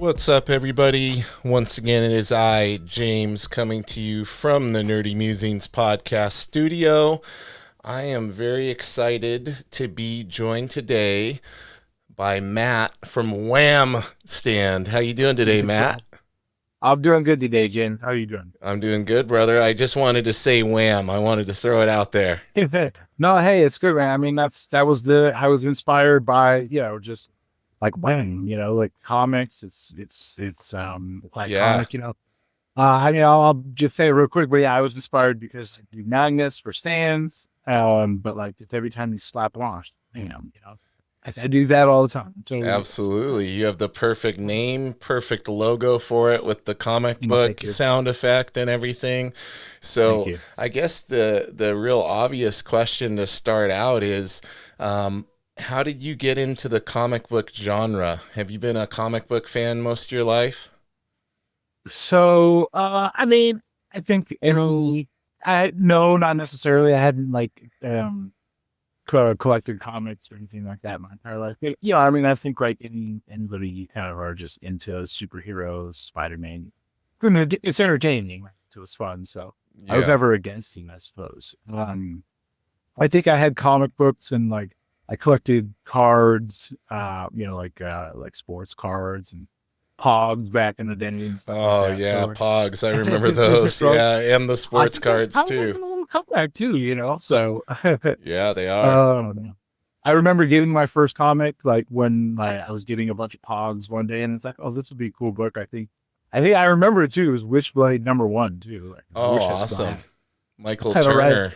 What's up, everybody? Once again, it is I, James, coming to you from the Nerdy Musings podcast studio. I am very excited to be joined today by Matt from Wham Stand. How you doing today, Matt? I'm doing good today, Jen. How are you doing? I'm doing good, brother. I just wanted to say Wham. I wanted to throw it out there. No, hey, it's good, man. I mean, that was the I was inspired by, just like when, like comics. It's Yeah, iconic. I'll just say real quick, but yeah, I was inspired because I do magnets for stands. But like just every time you slap them on, I do that all the time. Totally. absolutely. You have the perfect name, perfect logo for it with the comic No, book thank you. sound effect and everything. Thank So you. I guess the real obvious question to start out is, how did you get into the comic book genre? Have you been a comic book fan most of your life? So, I mean, I think no, not necessarily. I hadn't collected comics or anything like that my entire life. I mean, I think like anybody kind of are just into superheroes, Spider-Man. It's entertaining. Right? It was fun. So I was Yeah. never against him, I suppose. I think I had comic books and like I collected cards, like sports cards and Pogs back in the day and stuff like Oh that. So yeah, like, Pogs. I remember those. so Yeah, and the I sports think I cards kind of was too. a little comeback too, So Yeah, they are. um, I remember getting my first comic like when like I was getting a bunch of Pogs one day, and it's like, oh, this would be a cool book. I think I remember it too. It was Wishblade #1 too. Like I Oh, wish I still awesome. had. Michael Kind of right. Turner.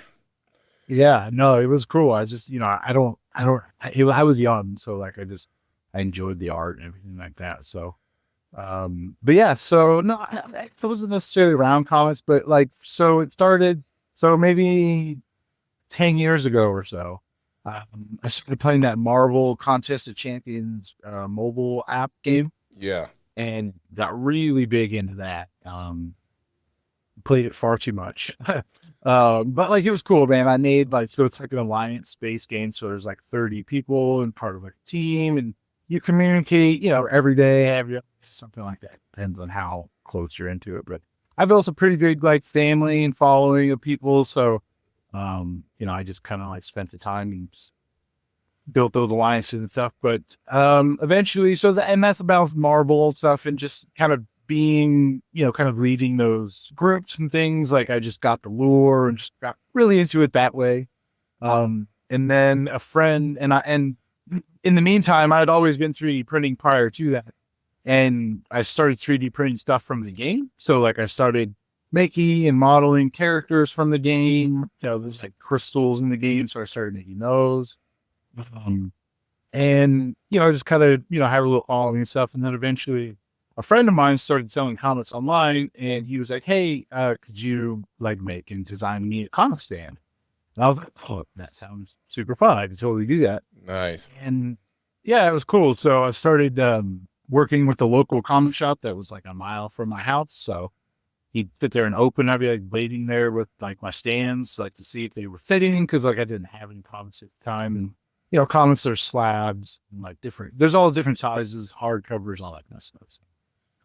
Yeah, no, it was cool. I just, I was young, so like I enjoyed the art and everything like that. So, but yeah, so no, I wasn't necessarily around comics, but like, so it started, so maybe 10 years ago or so. I started playing that Marvel Contest of Champions mobile app game Yeah. and got really big into that. Played it far too much. But like it was cool, man. I made like so it's like an alliance based game. So there's like 30 people and part of like a team and you communicate, every day, something like that. Depends on how close you're into it. But I've built a pretty big like family and following of people. So I just kind of like spent the time and built those alliances and stuff. But eventually, and that's about Marvel stuff and just kind of being, kind of leading those groups and things. Like I just got the lure and just got really into it that way. And then a friend and in the meantime, I had always been 3D printing prior to that. And I started 3D printing stuff from the game. So like I started making and modeling characters from the game. So there's like crystals in the game. So I started making those. Um, and just kind of have a little following and stuff, and then eventually a friend of mine started selling comics online, and he was like, hey, could you like make and design me a comic stand? And I was like, oh, that sounds super fun, I could totally do that. Nice. And yeah, it was cool. So I started working with the local comic shop that was like a mile from my house. So he'd sit there and open. I'd be like waiting there with like my stands, like to see if they were fitting, because like I didn't have any comics at the time. And comics are slabs and like different. There's all different sizes, hardcovers, all that kind of stuff. So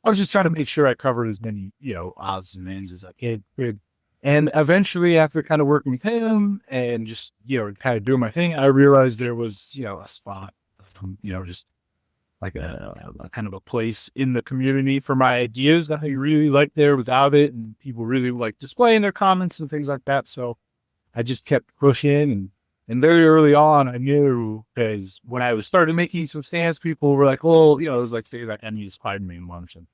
I was just trying to make sure I covered as many odds and ends as I could. And eventually, after kind of working with him and just kind of doing my thing, I realized there was a spot, just like a kind of a place in the community for my ideas that I really liked there without it, and people really like displaying their comments and things like that. So I just kept pushing and very early on, I knew because when I was started making some stands, people were like, well, it was like, say, like, I need a Spider-Man once. And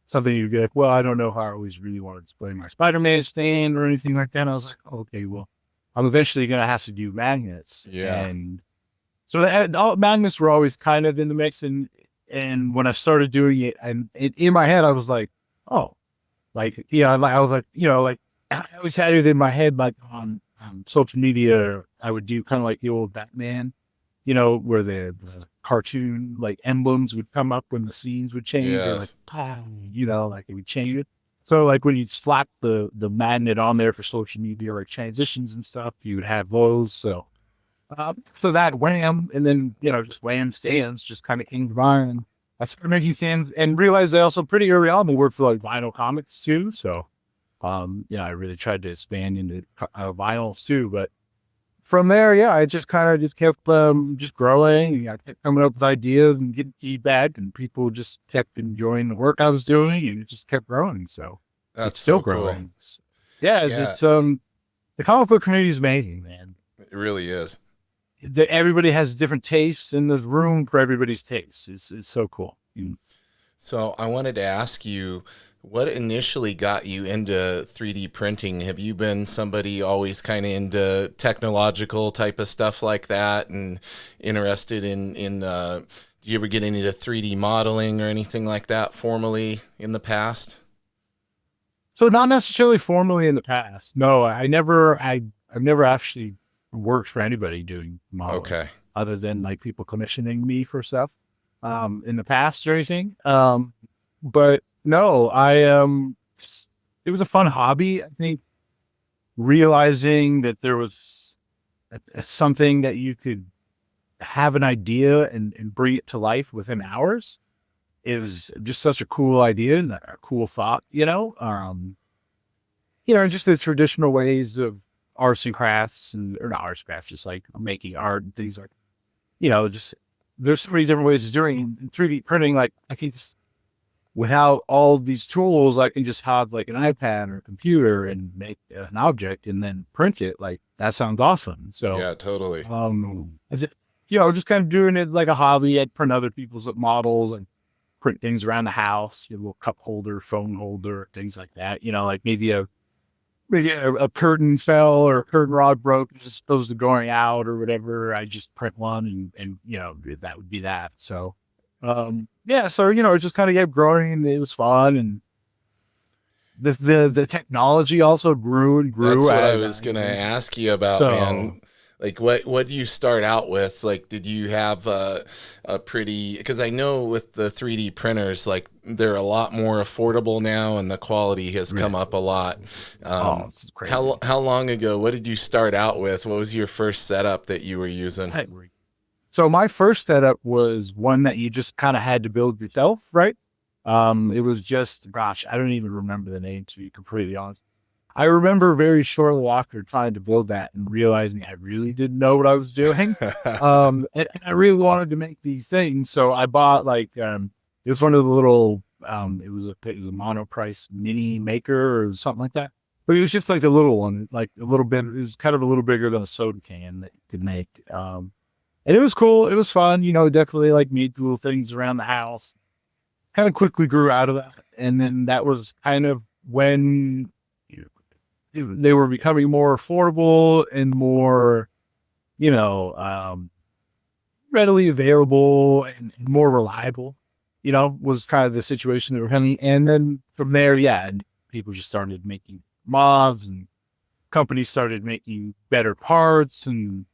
something you'd be like, well, I don't know how I always really want to display my Spider-Man stand or anything like that. And I was like, okay, well, I'm eventually going to have to do magnets. Yeah. And so all magnets were always kind of in the mix. And when I started doing it, and in my head, I was like, oh, like, I was like, like I always had it in my head, like on social media, I would do kind of like the old Batman, where the cartoon like emblems would come up when the scenes would change, or like, Yes. like it would change it. So like when you'd slap the magnet on there for social media, like transitions and stuff, you would have those. So that Wham, and then just Wham stands just kind of came to mind. I started making things and realized I also pretty early on they worked for like vinyl comics too. So, I really tried to expand into vinyls too. But from there, yeah, I just kind of just kept just growing. I kept coming up with ideas and getting feedback, and people just kept enjoying the work I was doing, and it just kept growing. So That's it's still so cool. growing. Yeah, Yeah, the comic book community is amazing, man. it really is. Everybody has different tastes, and there's room for everybody's tastes. It's so cool. So I wanted to ask you, what initially got you into 3D printing? Have you been somebody always kind of into technological type of stuff like that, and interested in do you ever get into 3D modeling or anything like that formally in the past? So not necessarily formally in the past. No, I've never actually worked for anybody doing modeling Okay. other than like people commissioning me for stuff in the past or anything. But no, it was a fun hobby. I think realizing that there was something that you could have an idea and bring it to life within hours is just such a cool idea and a cool thought, just the traditional ways of arts and crafts or not arts and crafts, just like making art and things like, just there's so many different ways of doing in 3D printing. Like I can just, without all these tools, I can just have like an iPad or a computer and make an object and then print it. Like that sounds awesome. So, Yeah, totally. as it, just kind of doing it like a hobby. I'd print other people's models and print things around the house, a little cup holder, phone holder, things like that. Like maybe a curtain fell or a curtain rod broke, just opposed to going out or whatever. I just print one and that would be that. So, yeah, so, it just kind of kept growing and it was fun. And the technology also grew and That's grew what I as was I gonna was ask you about, so, man. Like, what do you start out with? Like, did you have a pretty? Because I know with the 3D printers, like they're a lot more affordable now, and the quality has come yeah. up a lot. This is crazy. How long ago? What did you start out with? What was your first setup that you were using? So my first setup was one that you just kind of had to build yourself, right? It was just, gosh, I don't even remember the name to be completely honest. I remember very shortly after trying to build that and realizing I really didn't know what I was doing. And I really wanted to make these things. So I bought it was one of the little, it was a monoprice mini maker or something like that. But it was just like a little one, like a little bit, it was kind of a little bigger than a soda can that you could make. And it was cool. It was fun, definitely like made little things around the house. Kind of quickly grew out of that. And then that was kind of when they were becoming more affordable and more, you know, um, readily available and more reliable, was kind of the situation they were having. And then from there, yeah, people just started making mods and companies started making better parts. And,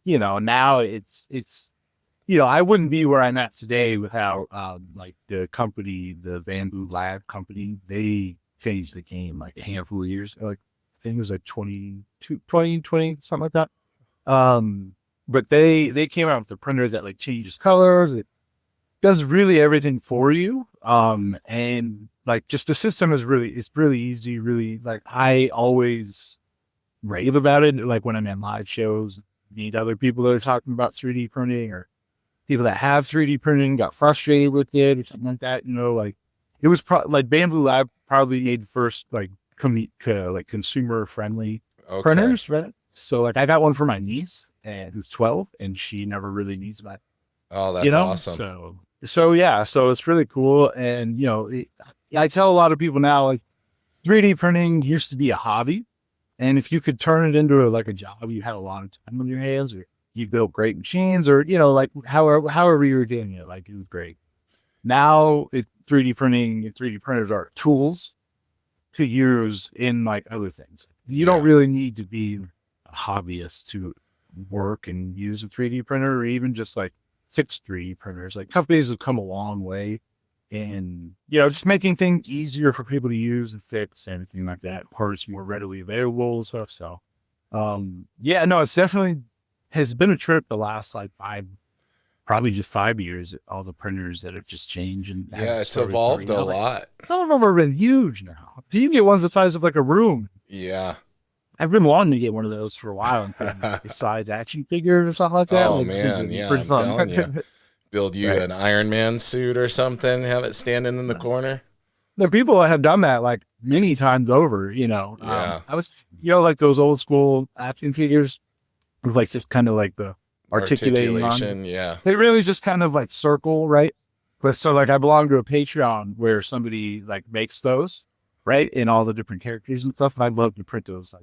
now I wouldn't be where I'm at today without, like the company, the Bamboo Lab company, they changed the game like a handful of years, like I think it was like 2020, something like that. But they came out with a printer that like changes colors. It does really everything for you. And like just the system it's really easy, really like I always rave about it. Like when I'm at live shows, meet other people that are talking about 3D printing or people that have 3D printing got frustrated with it or something like that. Like it was like Bamboo Lab probably made the first like like consumer friendly Okay. printers, right? So like I got one for my niece and who's 12 and she never really needs that, Oh, that's awesome. so yeah, so it's really cool. And I tell a lot of people now like 3D printing used to be a hobby. And if you could turn it into like a job, you had a lot of time on your hands, or you built great machines, or like however you were doing it, like it was great. Now, 3D printing and 3D printers are tools to use in like other things. You don't Yeah. really need to be a hobbyist to work and use a 3D printer, or even just like fix 3D printers. Like companies have come a long way and just making things easier for people to use and fix and everything like that. Parts more readily available and stuff. So yeah, no, it's definitely has been a trip the last like probably just 5 years, all the printers that have just changed and have Yeah, it's started evolved coming a out. Like, lot. some of them are been huge now. You can get ones the size of like a room. Yeah. I've been wanting to get one of those for a while and put like a size action figure or something like that. Oh Like, I think man, it'd be yeah, pretty I'm telling you. fun. Build you Right. an Iron Man suit or something, have it standing in the corner. There are people that have done that like many times over, Yeah. I was, like those old school action figures with like just kind of like the articulating on. Articulation, yeah. They really just kind of like circle, right? But so like I belong to a Patreon where somebody like makes those, right? And all the different characters and stuff. And I'd love to print those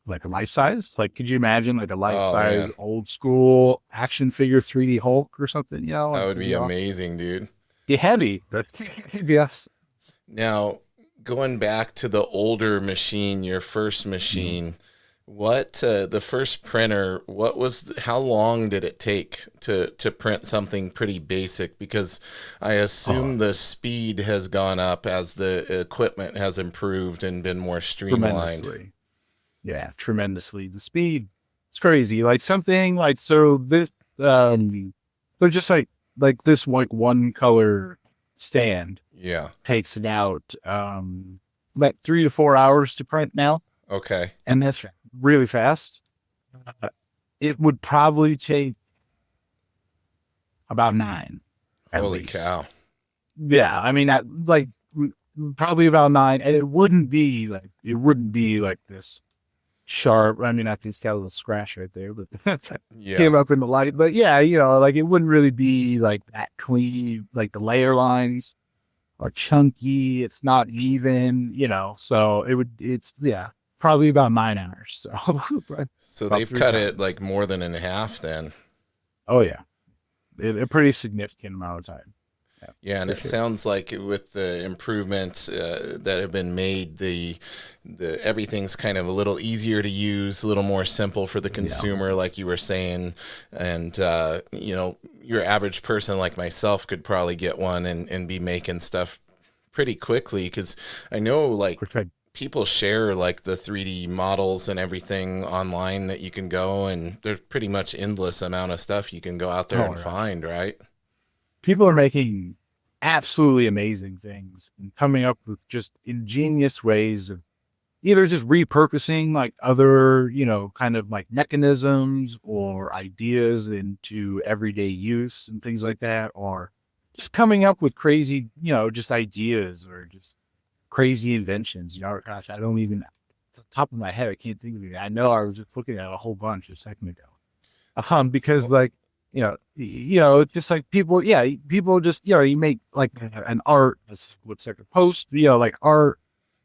like a life size. Like, could you imagine like a life Oh size man, old school action figure 3D Hulk or something? that Like, would it'd be be awesome. amazing, dude. Be heavy, but yes. Now, going back to the older machine, your first Mhm. machine, what the first printer, how long did it take to print something pretty basic? Because I Oh, assume the speed has gone up as the equipment has improved and been more streamlined. tremendously. Yeah, tremendously. The speed, it's crazy. Like something like so this so just like this like one color stand Yeah. takes it out like 3 to 4 hours to print now. Okay. And that's really fast. Uh, it would probably take about 9 at Holy least. cow. Yeah, I mean that like probably about 9, and it wouldn't be like this sharp. I mean, I just got a little scratch right there, but Yeah. came up in the light. But yeah, like it wouldn't really be like that clean. Like the layer lines are chunky. It's not even, So it's probably about 9 hours. So So about they've three cut it times. like more than in half then. Oh yeah, a pretty significant amount of time. Yeah, Yeah, and for it sure. sounds like with the improvements that have been made, the everything's kind of a little easier to use, a little more simple for the Yeah, consumer, like you were saying, and your average person like myself could probably get one and be making stuff pretty quickly because I know like for sure. people share like the 3D models and everything online that you can go and there's pretty much endless amount of stuff you can go out there Oh and my gosh. find, right? People are making absolutely amazing things and coming up with just ingenious ways of either just repurposing like other, kind of like mechanisms or ideas into everyday use and things like that, or just coming up with crazy, just ideas or just crazy inventions. Gosh, I don't even, off the top of my head, I can't think of it. I know I was just looking at a whole bunch a second ago. Because like, it's just like people, yeah, people just, you make like an art, that's what's like a post, like art,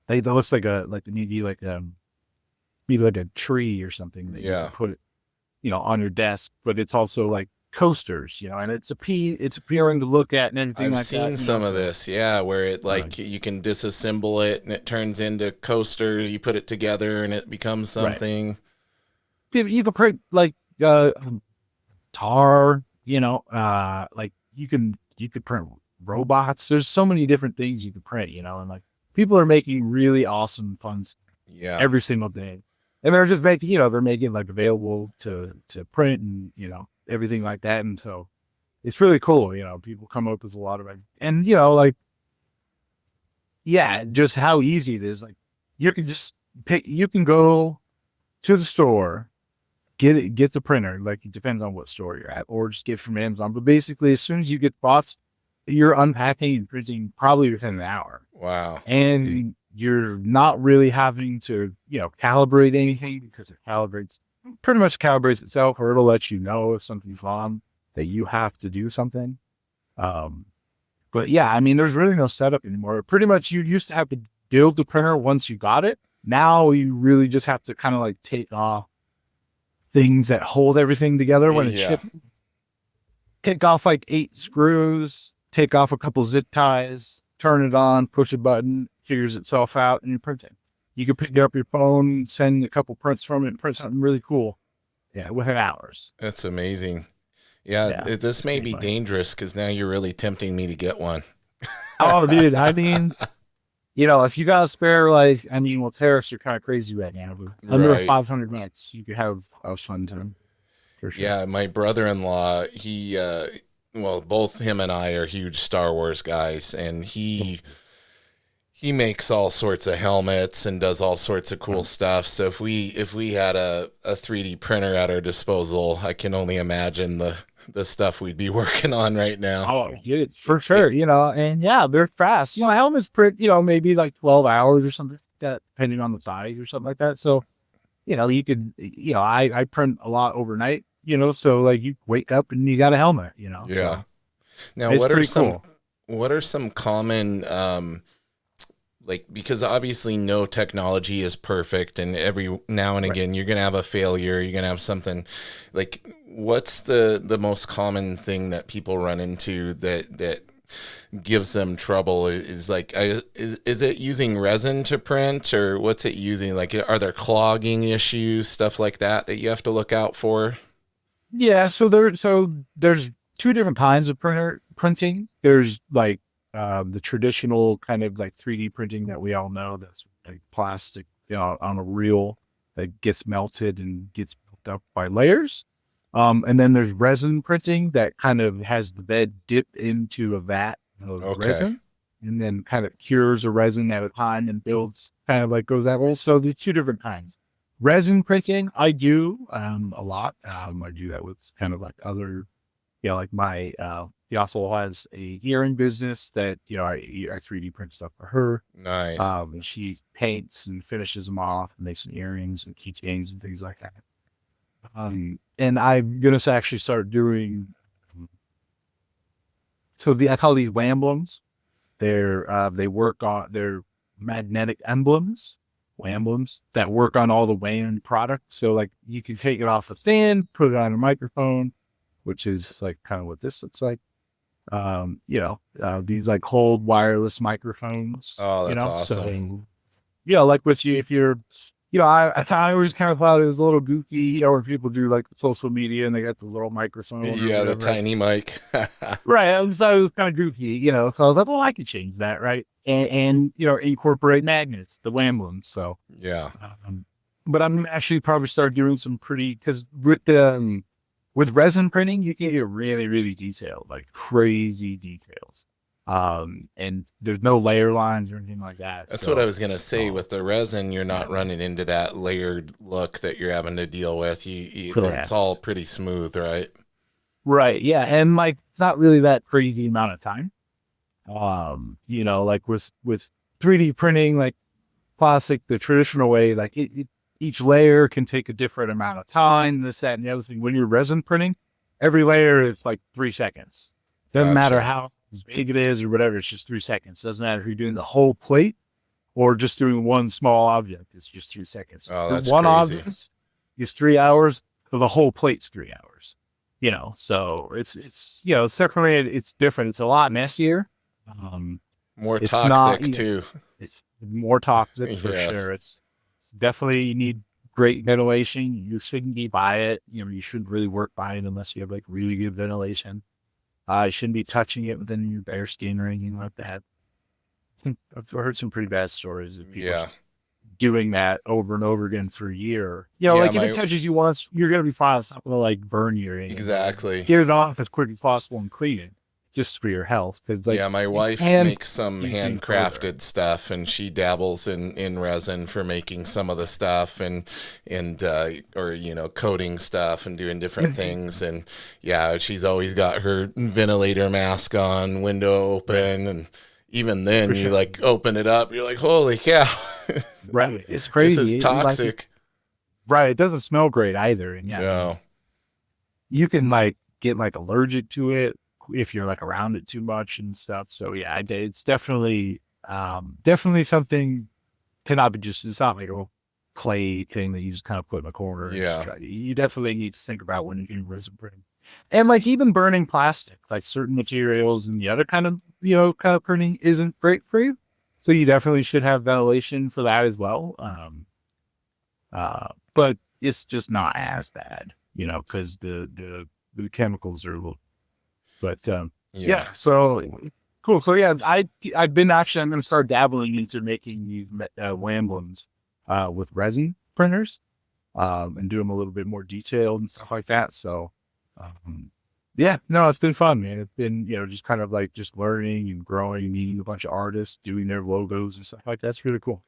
that looks like maybe like a tree or something that you Yeah. can put, on your desk, but it's also like coasters, and it's appearing to look at and everything I've like that, seen some of so, this, yeah, where it uh, like you can disassemble it and it turns into coaster. You put it together and it becomes right. something. You can print like, tar, like you could print robots. There's so many different things you could print, and like people are making really awesome puns Yeah, every single day. And they're just making, they're making like available to print and, everything like that. And so it's really cool, people come up with a lot of it. And, like, yeah, just how easy it is. Like you can just you can go to the store, get the printer. Like it depends on what store you're at, or just get from Amazon. But basically, as soon as you get bots, you're unpacking and printing probably within an hour, wow. and you're not really having to, calibrate anything because it pretty much calibrates itself, or it'll let you know if something's wrong that you have to do something. Um, but yeah, I mean, there's really no setup anymore. Pretty much, you used to have to build the printer once you got it. Now you really just have to kind of like take off things that hold everything together when it's Yeah, shipped. Take off like 8 screws, take off a couple zip ties, turn it on, push a button, figures itself out, and you print it. You can pick up your phone, send a couple prints from it, and print something really cool. Yeah, within hours. that's amazing. Yeah, Yeah, this may pretty be much. dangerous because now you're really tempting me to get one. Oh, dude, I mean, if you got a spare, like, I mean, well, tariffs are kind of crazy right now, but under Right. 500 minutes, you could have a fun time. for sure. Yeah, my brother-in-law, well, both him and I are huge Star Wars guys, and he makes all sorts of helmets and does all sorts of cool stuff. So if we had a 3D printer at our disposal, I can only imagine the stuff we'd be working on right now. Oh, yeah, for sure. And yeah, they're fast. Helmets print, maybe like 12 hours or something like that, depending on the size or something like that. So, you could, I print a lot overnight, so like you wake up and you got a helmet, Yeah. so Now, it's pretty cool. what are some common like, because obviously no technology is perfect, and every now and Right. again you're gonna have a failure, you're gonna have something. Like, what's the most common thing that people run into that gives them trouble? Is like, is it using resin to print, or what's it using? Like, are there clogging issues, stuff like that you have to look out for? Yeah. So there's two different kinds of printing. There's like, the traditional kind of like 3D printing that we all know, that's like plastic, on a reel that gets melted and gets built up by layers. And then there's resin printing that kind of has the bed dip into a vat of Okay. resin and then kind of cures a resin at a time and builds kind of like goes that way. So there's two different kinds. Resin printing, I do a lot. I do that with kind of like other, like my he also has a earring business that, I 3D print stuff for her. Nice. And she paints and finishes them off and makes some earrings and keychains and things like that. And I'm gonna actually start doing. I call these Whamblems. They work on their magnetic emblems, Whamblems that work on all the Wham products. So like you can take it off the stand, put it on a microphone, which is like kind of what this looks like. These like hold wireless microphones, Oh, that's awesome. so like with you, if you're, I always kind of thought it was a little goofy, where people do like social media and they got the little microphone or Yeah, the whatever. tiny mic. Right. I thought it was kind of goofy, so I was like, well, I could change that. Right. And incorporate magnets, the Wham ones. So, Yeah. but I'm actually probably start doing some because with resin printing, you can get really, really detailed, like crazy details. And there's no layer lines or anything like that. That's what I So, was gonna say. With the resin, you're yeah, not running into that layered look that you're having to deal with. It's all correct. pretty smooth, right? Right. Yeah. And like, it's not really that crazy amount of time. Like with 3D printing, like plastic, the traditional way, like each layer can take a different amount of time, this, that, and the other thing. When you're resin printing, every layer is like 3 seconds. Doesn't matter Gotcha. how big it is or whatever, it's just 3 seconds. Doesn't matter if you're doing the whole plate or just doing one small object, it's just 3 seconds. Oh, For that's one crazy. object is 3 hours, for the whole plate's 3 hours. So it's definitely it's different. It's a lot messier. Um, More it's not, toxic too. it's more toxic for Yes. sure. It's definitely, you need great ventilation. You shouldn't be by it. You shouldn't really work by it unless you have like really good ventilation. You shouldn't be touching it within your bare skin or anything like that. I've heard some pretty bad stories of people Yeah. doing that over and over again for a year. Yeah, Like if it my touches you once, you're gonna be fine. It's not gonna like burn you or anything. exactly. Get it off as quick as possible and clean it, just for your health. Because like Yeah, my you wife can makes some do things further. handcrafted stuff, and she dabbles in resin for making some of the stuff, and or coating stuff and doing different things. And yeah, she's always got her ventilator mask on, window Right. open, and even then For you sure. like open it up, you're like, holy cow. Right. It's This is crazy. toxic. Right. It doesn't smell great either. And yeah, No. you can like get like allergic to it if you're like around it too much and stuff. So yeah, it's definitely something cannot be it's not like a clay thing that you just kind of put in a corner and just Yeah. try. You definitely need to think about when you're doing resin printing. And like even burning plastic, like certain materials and the other kind of printing isn't great for you. So you definitely should have ventilation for that as well. But it's just not as bad, because the chemicals are a little, but Yeah. so cool. So yeah, I'm going to start dabbling into making these Wamblems with resin printers. and do them a little bit more detailed and stuff like that. So, um, yeah, no, it's been fun, man. It's been, just kind of like just learning and growing and meeting a bunch of artists, doing their logos and stuff like that. That's really cool.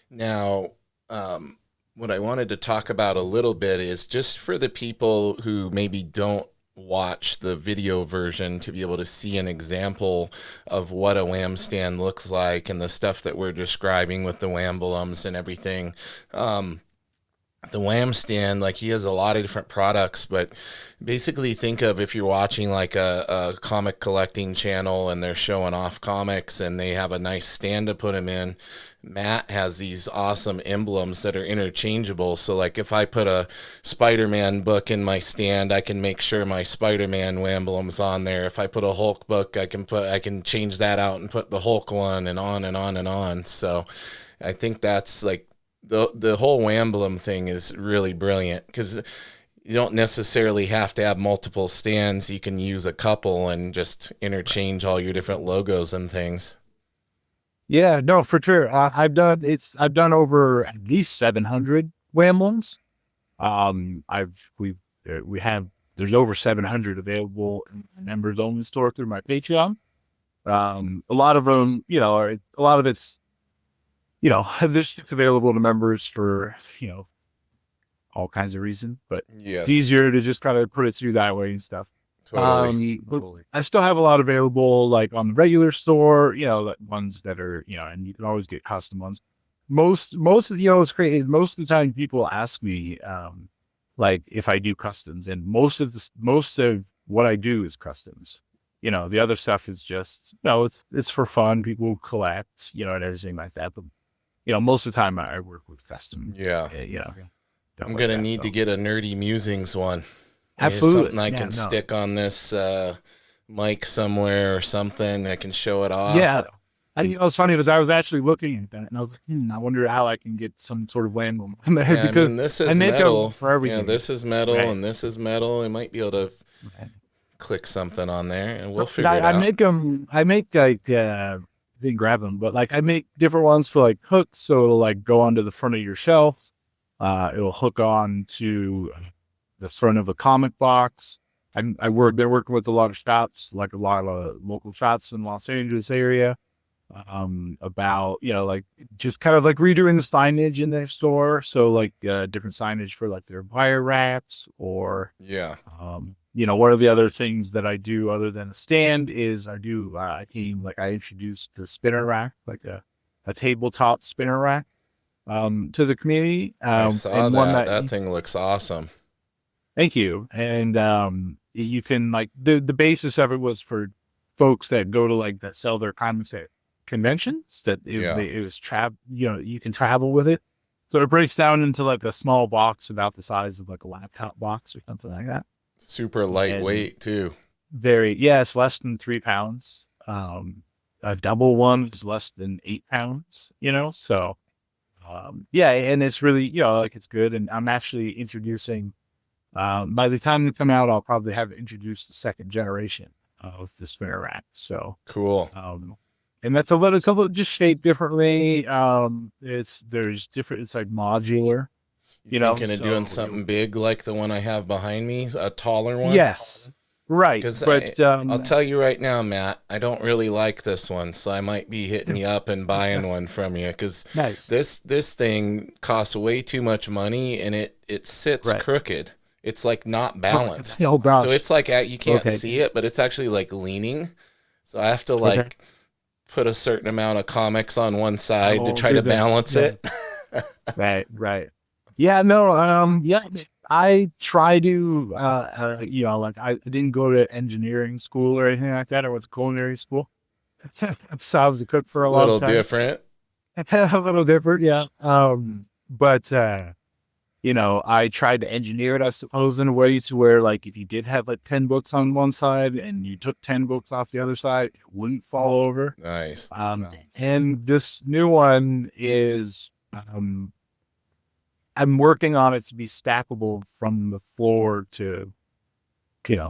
Now, um, what I wanted to talk about a little bit is just for the people who maybe don't watch the video version to be able to see an example of what a Wham stand looks like and the stuff that we're describing with the Whambleums and everything. Um, the Wham stand, like he has a lot of different products, but basically think of if you're watching like a comic collecting channel and they're showing off comics and they have a nice stand to put them in. Matt has these awesome emblems that are interchangeable. So like if I put a Spider-Man book in my stand, I can make sure my Spider-Man emblem's on there. If I put a Hulk book, I can change that out and put the Hulk one and on and on and on. So I think that's like the whole Wamblem thing is really brilliant because you don't necessarily have to have multiple stands. You can use a couple and just interchange all your different logos and things. Yeah, no, for sure. I've done over at least 700 Whamblins. We have, there's over 700 available in the members only store through my Patreon. A lot of them, a lot of it's, this is available to members for, all kinds of reasons, but it's Yes, easier to just kind of put it through that way and stuff. totally. But I still have a lot available, like on the regular store, like ones that are, and you can always get custom ones. Most of it's great. Most of the time people ask me, like if I do customs, and most of what I do is customs. The other stuff is just, it's for fun. People collect, and everything like that. But, most of the time I work with custom, Yeah. stuff I'm like gonna that. need to So get a nerdy musings one. Maybe it's absolutely. something I Yeah, can no. stick on this mic somewhere or something. I can show it Yeah. off. It's funny because I was actually looking at that and I was like, I wonder how I can get some sort of land on there Yeah, I because mean this I is make them metal. for Yeah, everything. this is metal Right. and this is metal. I might be able to Right. click something on there and we'll And figure it out. I make like, didn't grab them, but like I make different ones for like hooks. So it'll like go onto the front of your shelf. It'll hook on to the front of a comic box. Been working with a lot of shops, like a lot of local shops in Los Angeles area, about, like just kind of like redoing the signage in their store. So like, different signage for like their wire wraps or, Yeah. one of the other things that I do other than a stand is I introduced the spinner rack, like a tabletop spinner rack, to the community. I saw And one that. that That thing looks awesome. thank you. And you can like the basis of it was for folks that go to like that sell their comics at conventions that Yeah. it was you can travel with it. So it breaks down into like a small box about the size of like a laptop box or something like that. Super And lightweight too. it's less than 3 pounds. A double one is less than 8 pounds, so yeah, and it's really, like it's good. And I'm actually introducing, by the time they come out, I'll probably have introduced the second generation of the spinner rack. So, Cool. and it's a little just shaped differently. There's different, it's like modular, You thinking of doing so something big like the one I have behind me, a taller one? yes, right. Because But, I'll tell you right now, Matt, I don't really like this one, so I might be hitting you up and buying one from you. Because nice. this thing costs way too much money, and it sits Right. crooked. It's like not Oh, balanced. oh So gosh. it's like you can't Okay. see it, but it's actually like leaning. So I have to Okay. like put a certain amount of comics on one side to Oh, try to goodness. balance Yeah. it. Right. Right. Yeah, no, yeah, I try to, like I didn't go to engineering school or anything like that. I went to culinary school. So I was a cook It's for a a long little time. different. A little different, yeah. But I tried to engineer it, I suppose, in a way to where like if you did have like 10 books on one side and you took 10 books off the other side, it wouldn't fall over. Nice. And this new one is, I'm working on it to be stackable from the floor to, 6,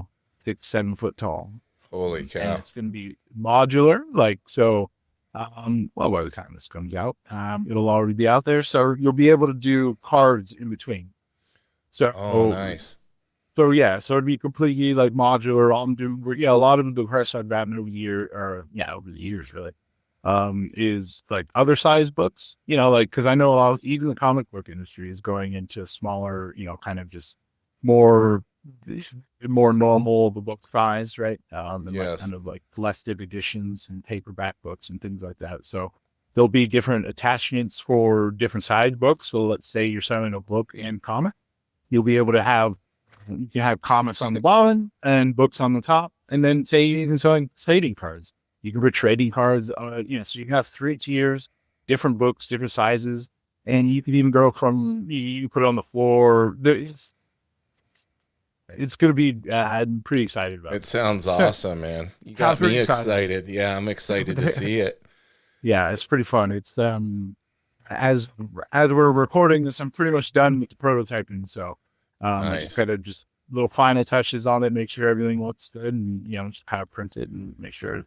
7 foot tall. Holy And cow. it's going to be modular. Like, so, well, by the time this comes out, it'll already be out there. So you'll be able to do cards in between. Oh, So, nice. so yeah, so it'd be completely like modular. All I'm doing, yeah, a lot of the requests I've gotten over the year, or yeah, over the years really, is like other size books. Like because I know a lot, even the comic book industry is going into smaller, kind of just more, more normal the book size, right? And like Yes. kind of like collected editions and paperback books and things like that. So there'll be different attachments for different size books. So let's say you're selling a book and comic, you'll be able to have you can have comics on the bottom and books on the top, and then say you even selling trading cards. You can put trading cards, so you can have 3 tiers, different books, different sizes, and you can even go from you put it on the floor. It's going to be. I'm pretty excited about It it. sounds So, awesome, man. You I'm got pretty me excited. excited. Yeah, I'm excited to see it. Yeah, it's pretty fun. It's as as we're recording this, I'm pretty much done with the prototyping. So I just Nice. kind of just little final touches on it, make sure everything looks good, and just kind of print it and make sure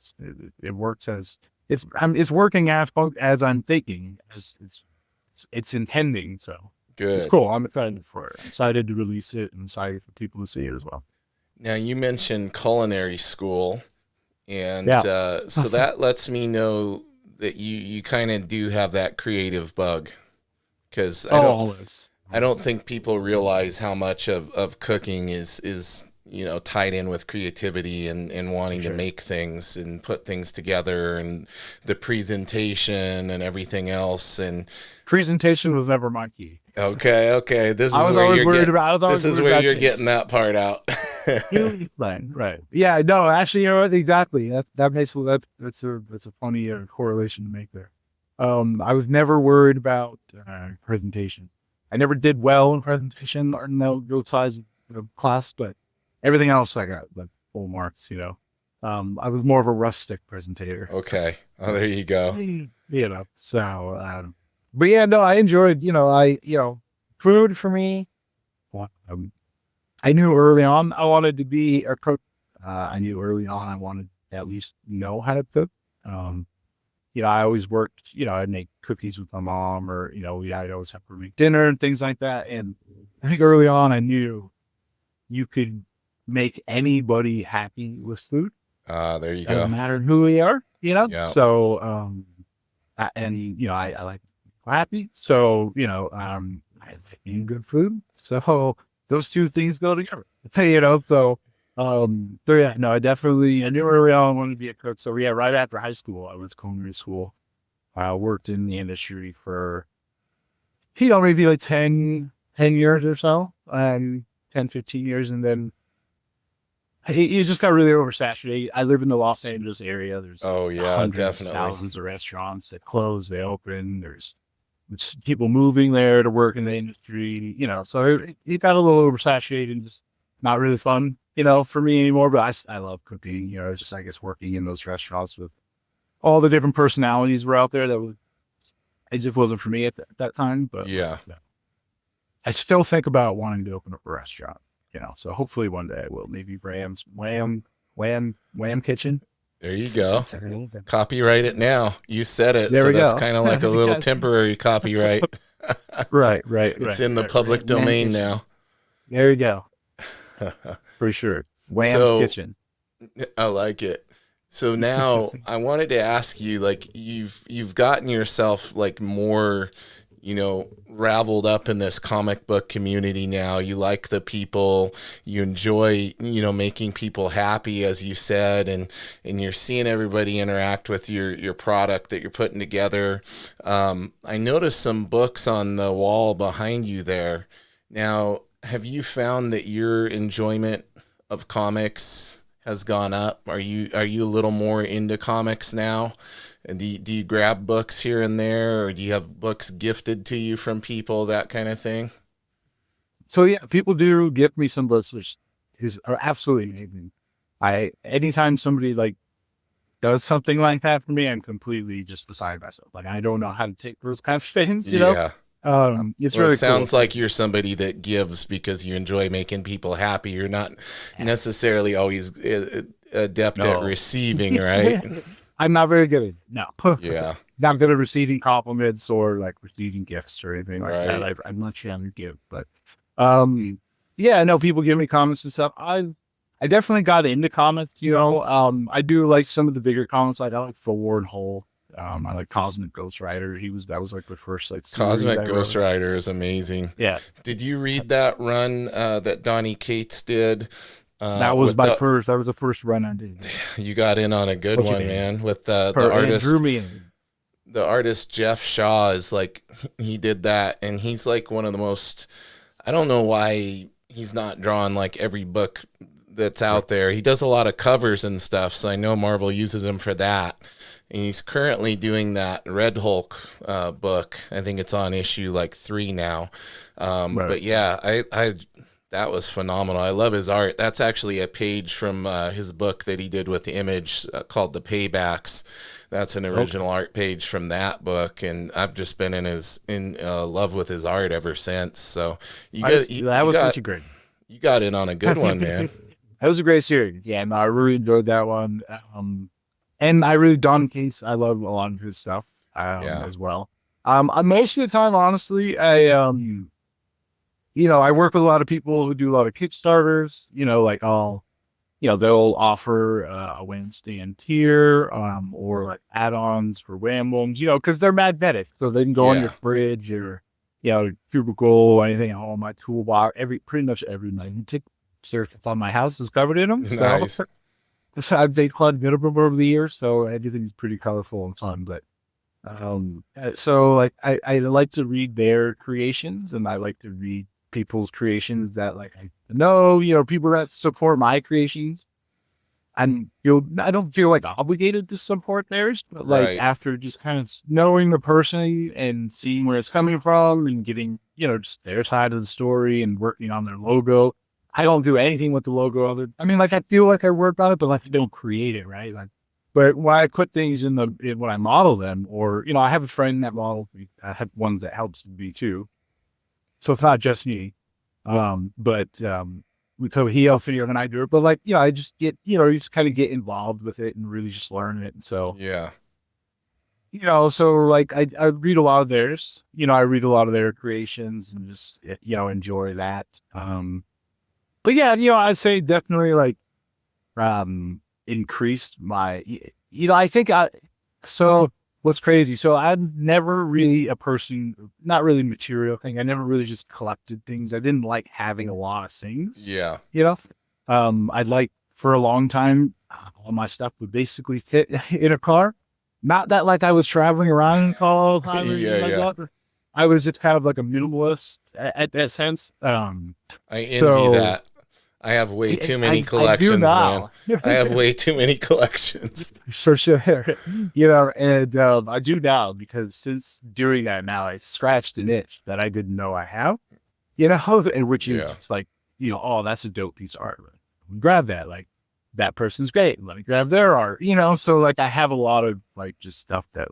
it works as it's working as I'm thinking, as it's intending. So it's Good. cool. I'm excited for it. I'm excited to release it and excited for people to see it as well. Now, you mentioned culinary school, and Yeah. so that lets me know that you kind of do have that creative bug, because Oh, always. I don't think people realize how much of cooking is tied in with creativity and For wanting to sure. make things and put things together and the presentation and everything else. And Presentation was never my key. okay, I was always worried about. I was this always is worried where about you're getting taste. that part out. Right. Yeah. No. Actually, exactly. That makes that's a funny correlation to make there. I was never worried about presentation. I never did well in presentation or no real size class, but everything else I got like full marks. I was more of a rustic presentator. Okay. Oh, there you go. So, but yeah, no, I enjoyed. Food for me. Well, I knew early on I wanted to be a cook. I knew early on I wanted to at least know how to cook. Um, I always worked, I'd make cookies with my mom or, I'd always have to make dinner and things like that. And I think early on I knew you could make anybody happy with food. There you Doesn't go. matter who we are, Yeah. So, and, I like happy. So, I like eating good food. So those two things go together. So yeah, no, I knew early on I wanted to be a cook. So yeah, right after high school, I went to culinary school. I worked in the industry for, maybe like 10 years or so, 10, 15 years. And then it just got really oversaturated. I live in the Los Angeles area. There's Oh yeah, hundreds, definitely. thousands of restaurants that close, they open. There's people moving there to work in the industry, so it got a little oversaturated and just not really fun, for me anymore. But I love cooking, it's just, I guess, working in those restaurants with all the different personalities were out there it just wasn't for me at that time. But Yeah. yeah, I still think about wanting to open up a restaurant, so hopefully one day I will. Maybe Bram's Wham Kitchen. There you It's go. exciting. Copyright it now. You said it, There so we that's go. kind of like a little temporary copyright. Right. It's in the public Wham domain Kitchen. now. There you go. For sure. Wham's So Kitchen. I like it. So now I wanted to ask you, like, you've gotten yourself like more, raveled up in this comic book community now. You like the people, you enjoy, making people happy, as you said, and you're seeing everybody interact with your product that you're putting together. I noticed some books on the wall behind you there. Now, have you found that your enjoyment of comics has gone up? Are you a little more into comics now? And do you grab books here and there, or do you have books gifted to you from people, that kind of thing? So yeah, people do give me some books, which are absolutely amazing. Anytime somebody like does something like that for me, I'm completely just beside myself. Like I don't know how to take those kind of things. Yeah. It's Well, it really cool. sounds like you're somebody that gives because you enjoy making people happy. You're not necessarily always adept at No. receiving, right? I'm not very good at it. No. Yeah. Not good at receiving compliments or like receiving gifts or anything like that. Right. I'm not sure how to give, but Yeah, I know people give me comments and stuff. I definitely got into comics, you know. I do like some of the bigger comics. Like I like Forward Whole. I like Cosmic Ghost Rider. That was like the first like series Cosmic I Ghost wrote. Rider is amazing. Yeah, Did you read that run that Donnie Cates did with the? that was the first run I did. You got in on a good What you one, did. man. With And it drew me in. the artist Jeff Shaw is like he did that, and he's like one of the most. I don't know why he's not drawn like every book that's Right. out there. He does a lot of covers and stuff, so I know Marvel uses him for that. And he's currently doing that Red Hulk book. I think it's on issue like 3 now. Right. But yeah, I that was phenomenal. I love his art. That's actually a page from his book that he did with the Image called The Paybacks. That's an Okay. original art page from that book, and I've just been in love with his art ever since. So That was such a great. you got in on a good one, man. That was a great series. Yeah, no, I really enjoyed that one. And I really Don Case. I love a lot of his stuff Yeah, as well. Most of the time, honestly, I work with a lot of people who do a lot of Kickstarters. Like they'll offer a Wednesday and tier, or like add-ons for Wham-Bums, because they're magnetic, so they can go on your yeah, fridge or cubicle or anything on my toolbox. Pretty much every magnetic surface on my house is covered in them. So nice. I've made quite a bit of them over the years, so everything's pretty colorful and fun. But so like I like to read their creations, and I like to read people's creations that like I know, people that support my creations. And I don't feel like obligated to support theirs, but like Right. after just kind of knowing the person and seeing where it's coming from and getting, just their side of the story and working on their logo. I don't do anything with the logo I mean, like I feel like I worked on it, but like I don't create it, right? Like, but when I put things when I model them, or I have a friend that models me. I have one that helps me too, so it's not just me. But we cover he video and I do it, but like, I just get, you just kind of get involved with it and really just learn it. And so, Yeah. so like I read a lot of theirs, I read a lot of their creations and just, enjoy that. But yeah, I'd say definitely like, increased my, I think so what's crazy. So I'm never really a person, not really material thing. I never really just collected things. I didn't like having a lot of things, Yeah. you know? I'd like for a long time, all my stuff would basically fit in a car. Not that like I was traveling around in a car all the time or Yeah, anything like yeah. that. I was just kind of like a minimalist at that sense. I envy So that. I have way too many I do collections, man. now. I have way too many collections. For sure. And I do now because since doing that now, I scratched an itch that I didn't know I have, and which is Yeah. just like, oh, that's a dope piece of art. Grab that. Like, that person's great. Let me grab their art, So, like, I have a lot of, like, just stuff that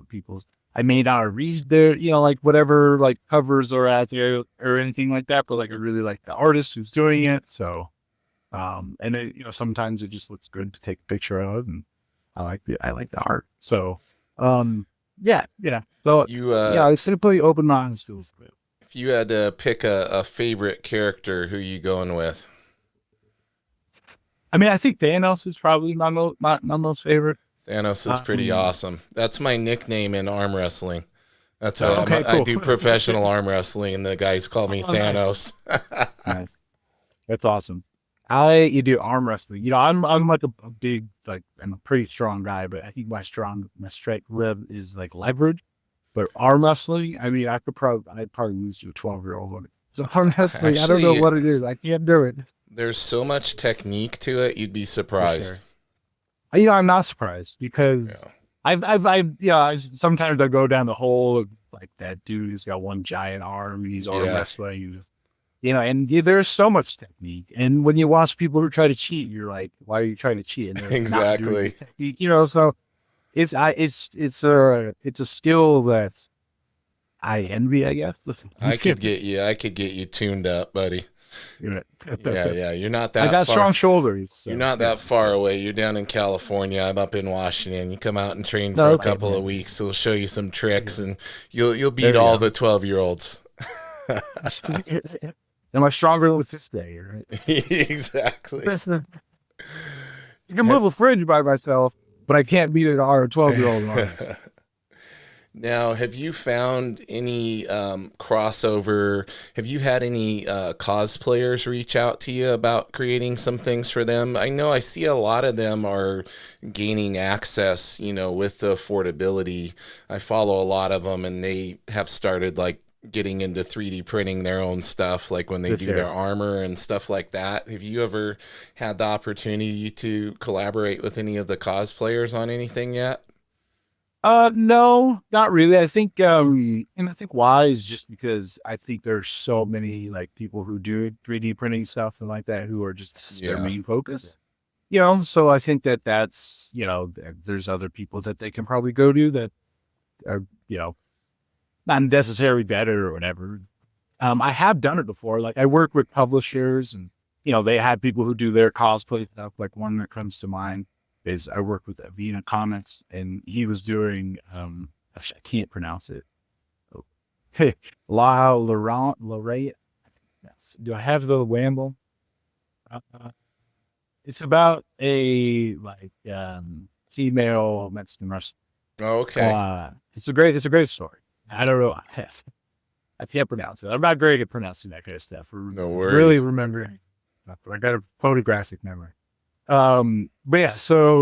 I may not read their, like, whatever, like, covers are out there or anything like that, but, like, I really like the artist who's doing it. So, and it, sometimes it just looks good to take a picture of, and I like the art. So, yeah, yeah. So, You it's simply open minds feels good. if you had to pick a favorite character, who you going with? I mean, I think Thanos is probably my most favorite. Thanos is pretty Um, awesome. That's my nickname in arm wrestling. That's so, okay, I cool. do professional arm wrestling, and the guys call me Oh, nice, Thanos. nice. That's awesome. You do arm wrestling. I'm like a big, like, I'm a pretty strong guy, but I think my strength is like leverage. But arm wrestling, I mean, I'd probably lose to a 12-year-old on it. So arm wrestling, I don't know Actually, what it is. I can't do it. there's so much technique to it, you'd be For sure. surprised. I'm not surprised because Yeah. sometimes I go down the hole of like that dude who's got one giant arm, he's arm Yeah. wrestling, and there's so much technique. And when you watch people who try to cheat, you're like, why are you trying to cheat? And they're not doing the Exactly. technique, so it's a skill that I envy, I guess. I could get you tuned up, buddy. You know, Yeah, yeah. You're not I that got far. strong shoulders. So, You're not that far away. You're down in California. I'm up in Washington. You come out and train for No, a okay, couple of man. weeks. We'll show you some tricks, and you'll beat There we all go. the 12-year-olds. Am I stronger with this day, right? Exactly. I can move a fridge by myself, but I can't beat an 12-year-old artist. Now, have you found any crossover? Have you had any cosplayers reach out to you about creating some things for them? I know I see a lot of them are gaining access, with the affordability. I follow a lot of them, and they have started like getting into 3D printing their own stuff, like when they Good do their share. armor and stuff like that. Have you ever had the opportunity to collaborate with any of the cosplayers on anything yet? No, not really. I think, and I think why is just because I think there's so many like people who do 3D printing stuff and like that who are just their Yeah. main focus. So I think that's there's other people that they can probably go to that are not necessarily better or whatever. I have done it before. Like I work with publishers and, they had people who do their cosplay stuff. Like one that comes to mind is I work with Avena Comics and he was doing, gosh, I can't pronounce it. Hey, La Laurent, Lorraine. Yes. Do I have the Wamble? Uh, it's about a female Mexican wrestler. Oh, okay. It's a great story. I don't know. I can't pronounce it. I'm not great at pronouncing that kind of stuff. Or No really worries. remembering. But I got a photographic memory. But yeah,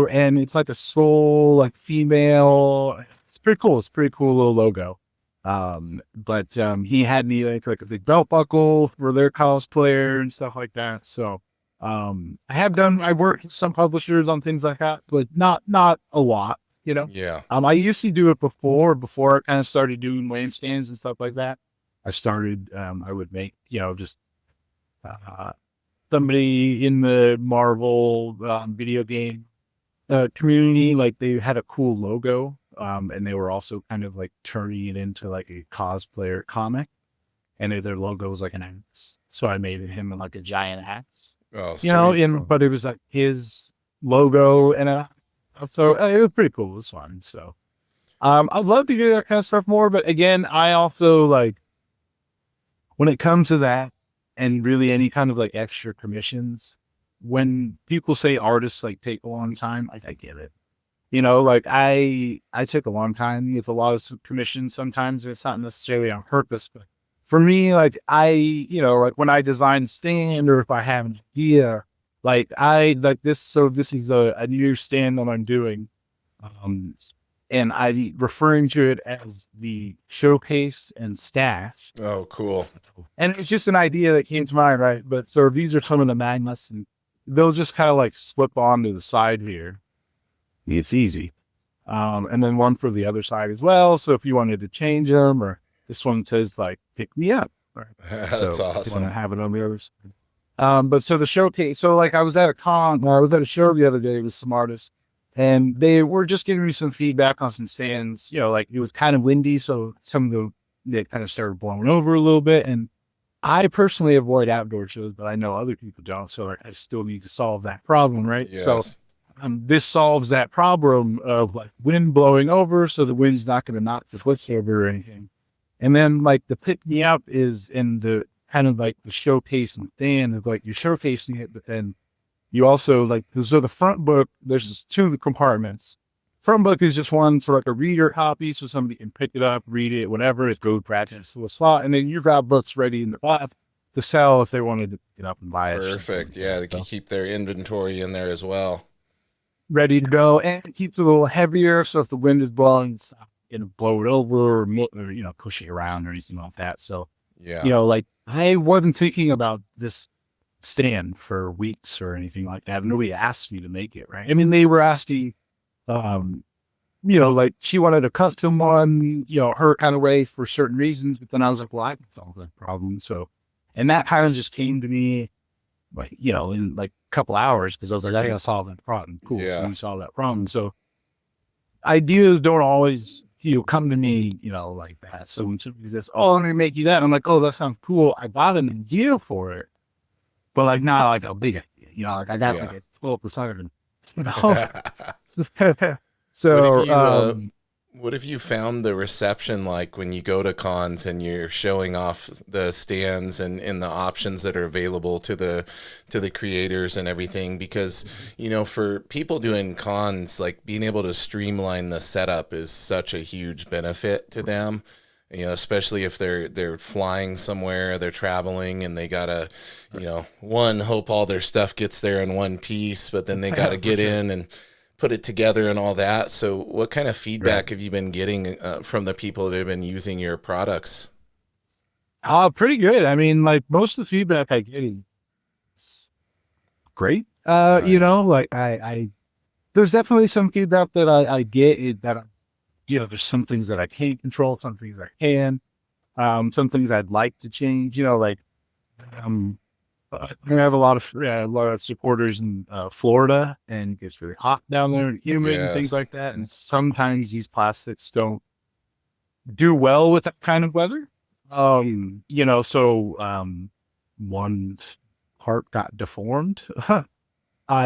and it's like a soul, like female. It's pretty cool. It's a pretty cool little logo. But he had me like a big belt buckle for their cosplayer and stuff like that. So I work with some publishers on things like that, but not a lot, Yeah. I used to do it before I kind of started doing Wayne stands and stuff like that. I would make, just uh, somebody in the Marvel video game community, like they had a cool logo. And they were also kind of like turning it into like a cosplayer comic, and their logo was like an axe. So I made him like a giant axe, Oh, sweet. but it was like his logo, and so it was pretty cool. It was fun. So I'd love to do that kind of stuff more, but again, I also like when it comes to that and really any kind of like extra commissions, when people say artists like take a long time, I get it. Like I took a long time with a lot of commissions. Sometimes it's not necessarily on purpose, but for me, like like when I design stand or if I have an idea, like I like this. So this is a new stand that I'm doing. Um, and I referring to it as the showcase and stash. Oh, cool. And it's just an idea that came to mind, right? But so these are some of the magnets, and they'll just kind of like slip onto the side here. It's easy. And then one for the other side as well. So if you wanted to change them, or this one says like pick me up. Right. That's So if you want to awesome. have it on the other side. But so the showcase, so like I was at a show the other day with some artists, and they were just giving me some feedback on some stands, like it was kind of windy. So some of they kind of started blowing over a little bit. And I personally avoid outdoor shows, but I know other people don't. So like, I still need to solve that problem. Right. So Yes. this solves that problem of like wind blowing over. So the wind's not going to knock the switch over or anything. And then like the pick me up is in the kind of like the showcase and stand of like you're showcasing it, but then you also like, so the front book, there's just two compartments. Front book is just one for like a reader copy. So somebody can pick it up, read it, whatever, it's go practice to a slot. And then you've got books ready in the back to sell if they wanted to pick it up and buy it. Perfect. Yeah, they can So keep their inventory in there as well. ready to go, and it keeps it a little heavier. So if the wind is blowing, it's not going to blow it over or push it around or anything like that. So, Yeah. like I wasn't thinking about this stand for weeks or anything like that. Nobody asked me to make it, right? I mean, they were asking, um, like she wanted a custom one, her kind of way for certain reasons. But then I was like, well, I can solve that problem. So, and that kind of just came to me like, in like a couple hours because I was like, I gotta solve that problem. Cool. So Yeah. we solved that problem. So ideas don't always, come to me, like that. So when somebody says, oh, let me make you that, I'm like, oh, that sounds cool. I bought an idea for it, but like not like a big idea, like I got Yeah. like a 12%, you know. What have So, you What have you found the reception like when you go to cons and you're showing off the stands and the options that are available to the creators and everything? Because, you know, for people doing cons, like being able to streamline the setup is such a huge benefit to them. You know, especially if they're flying somewhere, they're traveling, and they gotta, you know, one, hope all their stuff gets there in one piece, but then they gotta For get sure. in and put it together and all that. So, what kind of Right. feedback have you been getting from the people that have been using your products? Pretty good. I mean, like most of the feedback I get is great. Nice. Like there's definitely some feedback that I get that, there's some things that I can't control, some things I can, some things I'd like to change, um, I have a lot of supporters in Florida, and it gets really hot down there and humid and things Yes. like that. And sometimes these plastics don't do well with that kind of weather. One part got deformed.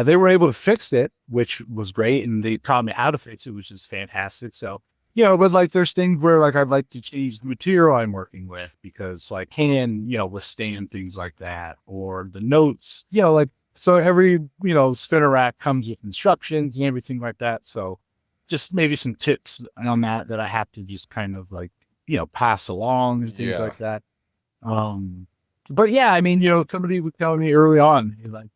They were able to fix it, which was great, and they taught me how to fix it, which is fantastic. So, but like there's things where like I'd like to change the material I'm working with because like can, withstand things like that, or the notes, like so every, spinner rack comes with instructions and everything like that. So just maybe some tips on that I have to just kind of like, pass along and things Yeah. like that. Um, but yeah, I mean, somebody would tell me early on, like,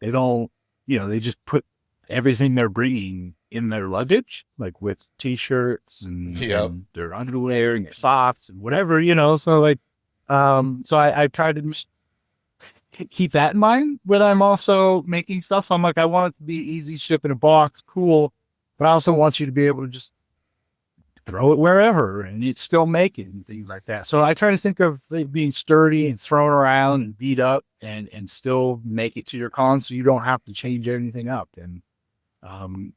they don't, they just put everything they're bringing in their luggage, like with t-shirts Yep. and their underwear and their socks and whatever, So like, so I try to keep that in mind when I'm also making stuff. I'm like, I want it to be easy, ship in a box, cool, but I also want you to be able to just throw it wherever and you'd still make it and things like that. So I try to think of it being sturdy and thrown around and beat up and still make it to your con so you don't have to change anything up. And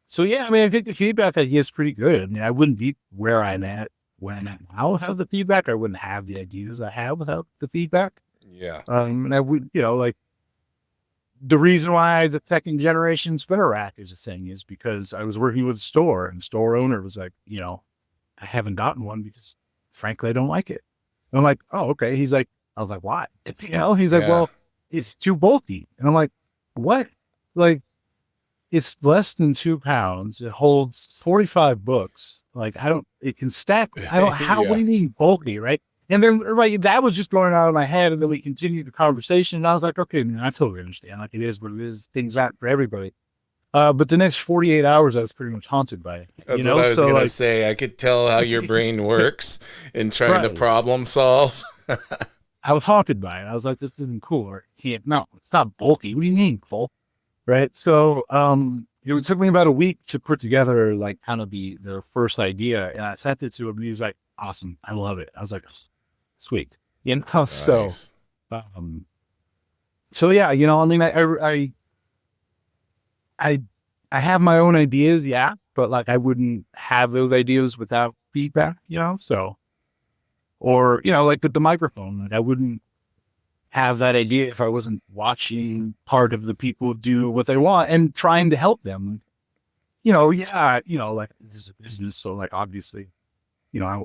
so yeah, I mean, I think the feedback I get is pretty good. I mean, I wouldn't be where I'm at when I'm at now without the feedback. I wouldn't have the ideas I have without the feedback. Yeah. And I would, like the reason why the second generation spinner rack is a thing is because I was working with a store and the store owner was like, I haven't gotten one because frankly, I don't like it. I'm like, oh, okay. He's like, I was like, why? He's like, Yeah. well, it's too bulky. And I'm like, what? Like, it's less than 2 pounds. It holds 45 books. Like, it can stack. What Yeah. do you mean bulky? Right. And then, right, that was just going on in my head. And then we continued the conversation. And I was like, okay, man, I totally understand. Like, it is what it is. Things not for everybody. But the next 48 hours, I was pretty much haunted by it, That's what I was So, gonna like, say. I could tell how your brain works in trying to right. problem solve. I was haunted by it. I was like, this isn't cool. Or can't, no, it's not bulky. What do you mean, full? Right. So, it took me about a week to put together like kind of the first idea. And I sent it to him and he's like, awesome. I love it. I was like, sweet. So, Nice. um, so yeah, I mean, I, I have my own ideas. Yeah. But like, I wouldn't have those ideas without feedback, so, or, like with the microphone, like I wouldn't have that idea if I wasn't watching part of the people do what they want and trying to help them. Yeah, like this is a business, so like obviously, I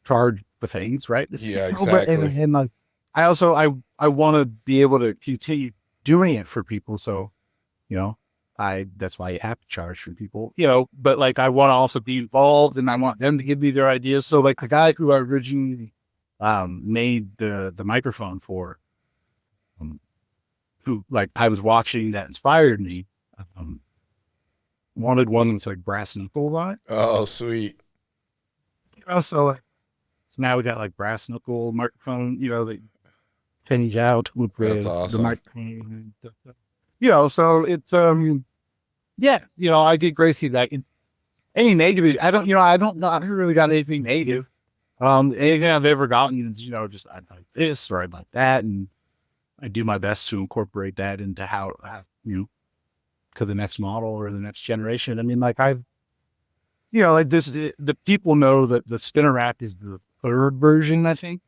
charge the things, right? Yeah, But exactly. and like I also I want to be able to continue doing it for people, so you know I that's why you have to charge for people, But like I want to also be involved, and I want them to give me their ideas. So like the guy who I originally made the microphone for, um, who like I was watching that inspired me, um, wanted one with like brass knuckle on it. Oh, sweet. So like so now we got like brass knuckle microphone, that change out with That's the awesome. microphone. So it's yeah, I get great feedback. And any negative, I don't know. I haven't really got anything negative. Anything I've ever gotten is, just I like this or I like that, and I do my best to incorporate that into how to the next model or the next generation. I mean, like like this, the people know that the spinner rack is the third version, I think,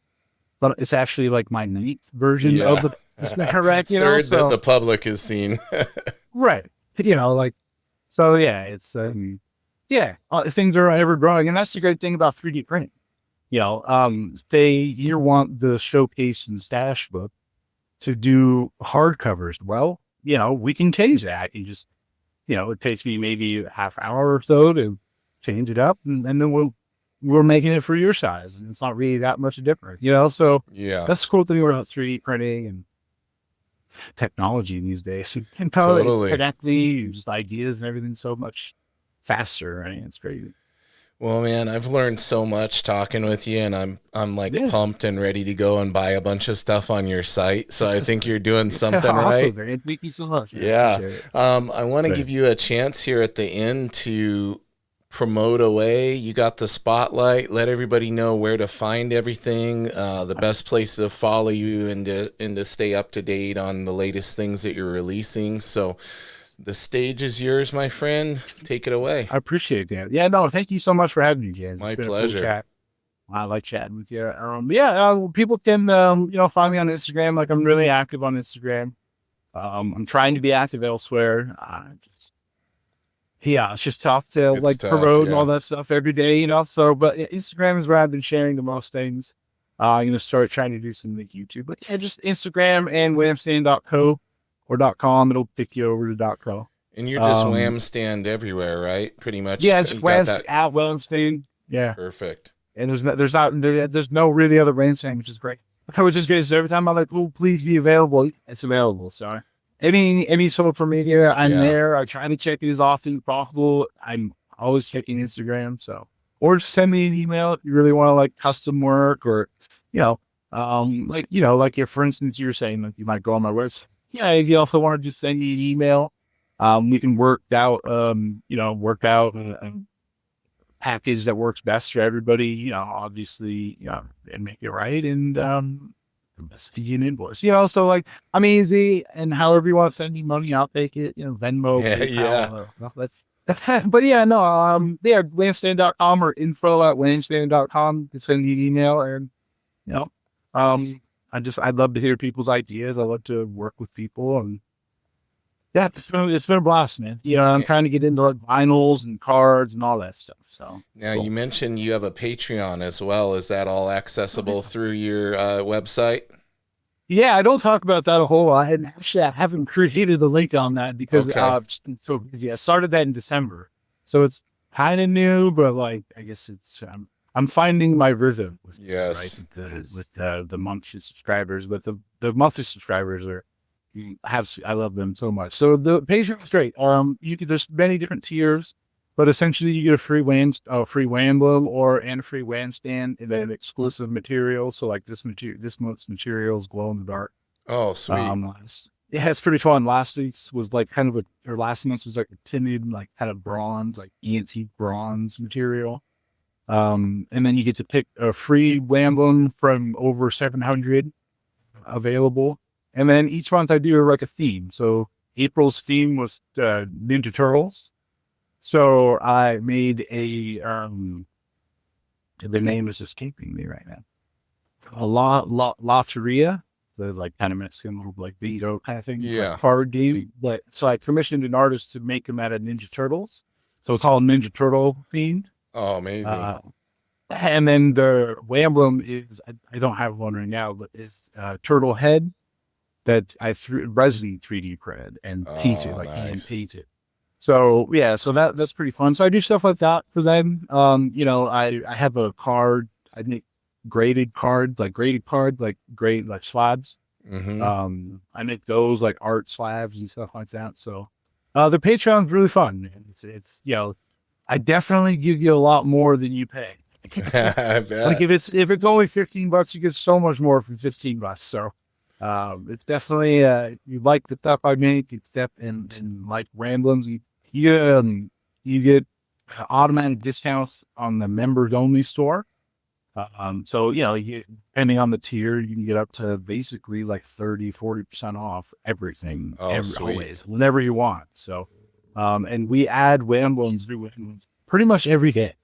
but it's actually like my ninth version of Yeah. the spinner rack, Third that the so, public has seen. right. Like, so yeah, it's, Yeah, things are ever growing, and that's the great thing about 3D printing. They want the showcase and stash book to do hardcovers. Well, we can change that. You just, it takes me maybe a half hour or so to change it up, and then we're making it for your size, and it's not really that much different. So Yeah, that's the cool thing about 3D printing and technology these days. And how it's totally. connecting, just ideas and everything so much faster. Right? It's crazy. Well, man, I've learned so much talking with you, and I'm like Yeah. pumped and ready to go and buy a bunch of stuff on your site. So I think you're doing something Awesome, right. man. Thank you so much, man. I Yeah. appreciate it. I want to Right. give you a chance here at the end to promote away. You got the spotlight. Let everybody know where to find everything, the best place to follow you and to stay up to date on the latest things that you're releasing. So the stage is yours, my friend. Take it away. I appreciate that. Yeah, no, thank you so much for having me, Jens. It's My been a cool pleasure. chat. I like chatting with you. Yeah, people can, find me on Instagram. Like I'm really active on Instagram. I'm trying to be active elsewhere. Yeah, it's just tough to It's like tough. promote and all Yeah. that stuff every day, So, but yeah, Instagram is where I've been sharing the most things. I'm gonna start trying to do some like YouTube, but yeah, just Instagram and whamstand.co or .com. It'll pick you over to .co. And you're just Um, wham stand everywhere, right? Pretty much. yeah, it's You just got West that. at Wellington. Yeah, Perfect. and there's no really other brand name, which is great. I was just getting every time I'm like, oh, please be available. It's available. So any social media, I'm Yeah. there. I try to check it as often as possible. I'm always checking Instagram. So, or just send me an email if you really want to like custom work or, like if, for instance, you're saying like you might go on my website. Yeah, if you also want to just send me an email, we can work out a package that works best for everybody, obviously, and make it right. And, send you an invoice, so like I'm easy and however you want to send me money, I'll take it, Venmo, Yeah. Yeah. PayPal, but yeah, no, yeah, Lampstand.com or info@lampstand.com to send me an email and, you know, um, I'd love to hear people's ideas. I love to work with people and yeah, it's been a blast, man. I'm Eh, trying to get into like vinyls and cards and all that stuff. So it's Now, you cool. mentioned you have a Patreon as well. Is that all accessible through your website? Yeah, I don't talk about that a whole lot. And actually, I haven't created the link on that because Okay. it's been so busy. I started that in December, so it's kind of new, but like I guess I'm finding my rhythm with it, right Yes. with the monthly subscribers, but the monthly subscribers I love them so much. So the Patreon is great. There's many different tiers, but essentially you get a free Wandlum and a free Wan stand, and then exclusive material. So like this month's material is glow in the dark. Oh, sweet. Yeah, it's pretty fun. Last week's was like or last month's was like a timid, like kind of bronze, like antique bronze material. And then you get to pick a free Wandlum from over 700 available. And then each month I do like a theme. So April's theme was Ninja Turtles. So I made the name is escaping me right now. Lotteria, the like kind of Mexican little like Vito kind of thing, like Yeah. card game. But so I commissioned an artist to make them out of Ninja Turtles. So it's all Ninja Turtle themed. Oh, amazing. Uh, and then the emblem is I don't have one right now, but is turtle head that I threw Resin 3D printed and painted, Oh, like hand nice. painted. So yeah, so that's pretty fun. So I do stuff like that for them. I have a card, I make graded card, like grade like slabs. Mm-hmm. I make those like art slabs and stuff like that. So the Patreon's really fun. It's I definitely give you a lot more than you pay. I Like bet. if it's only $15, you get so much more for $15. So it's definitely you like the stuff I make, it's and like Ramblings, you get automatic discounts on the members only store. So depending on the tier, you can get up to basically like 30-40% off everything, Oh, sweet. always, whenever you want. So and we add Ramblings pretty much every day.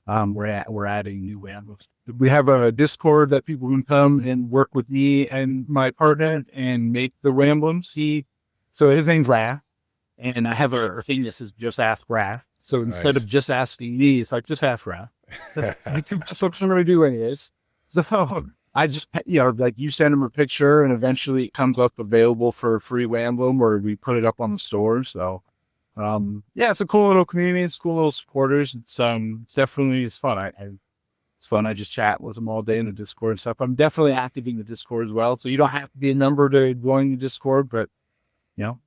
We're adding new animals. We have a Discord that people can come and work with me and my partner and make the ramblings. So his name's Raph, and I have a thing that says just ask Raph. So instead of Nice. just asking me, it's like just half round. That's what I'm going to do anyways. So I just, like you send them a picture and eventually it comes up available for a free Wham or we put it up on the store. So, yeah, it's a cool little community. It's cool little supporters. Definitely it's fun. It's fun. I just chat with them all day in the Discord and stuff. I'm definitely active in the Discord as well. So you don't have to be a number to join the Discord, but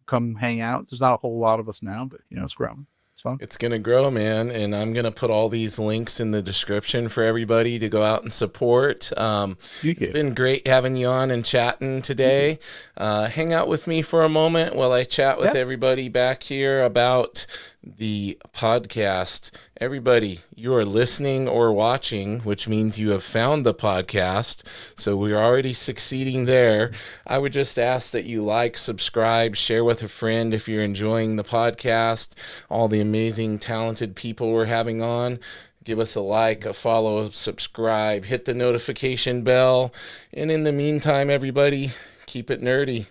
come hang out. There's not a whole lot of us now, but it's growing. It's fun. It's going to grow, man. And I'm going to put all these links in the description for everybody to go out and support. It's been great having you on and chatting today. Hang out with me for a moment while I chat with everybody back here about the podcast. Everybody, you are listening or watching, which means you have found the podcast. So we're already succeeding there. I would just ask that you like, subscribe, share with a friend if you're enjoying the podcast, all the amazing, talented people we're having on. Give us a like, a follow, subscribe, hit the notification bell. And in the meantime, everybody, keep it nerdy.